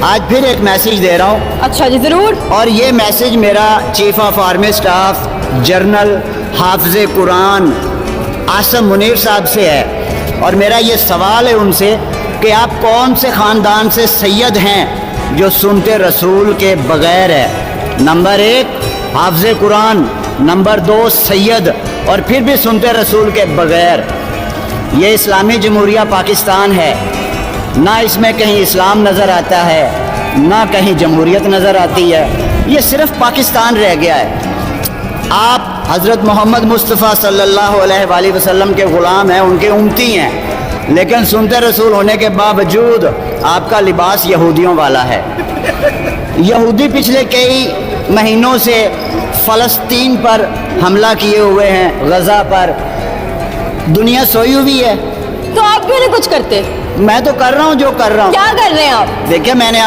آج پھر ایک میسیج دے رہا ہوں، اچھا جی ضرور. اور یہ میسیج میرا chief of army staff general حافظ قرآن عاصم منیر صاحب سے ہے، اور میرا یہ سوال ہے ان سے کہ آپ کون سے خاندان سے سید ہیں جو سنتے رسول کے بغیر ہے؟ نمبر 1 حافظ قرآن، نمبر 2 سید، اور پھر بھی سنتے رسول کے بغیر. یہ اسلامی جمہوریہ پاکستان ہے، نہ اس میں کہیں اسلام نظر آتا ہے، نہ کہیں جمہوریت نظر آتی ہے. یہ صرف پاکستان رہ گیا ہے. آپ حضرت محمد مصطفیٰ صلی اللہ علیہ وآلہ وسلم کے غلام ہیں، ان کے امتی ہیں، لیکن سنتے رسول ہونے کے باوجود آپ کا لباس یہودیوں والا ہے. یہودی پچھلے کئی مہینوں سے فلسطین پر حملہ کیے ہوئے ہیں، غزہ پر. دنیا سوئی ہوئی ہے، تو آپ کیوں نہیں کچھ کرتے؟ میں تو کر رہا ہوں جو کر رہا ہوں. کیا کر رہے ہیں آپ؟ دیکھیں میں نے آپ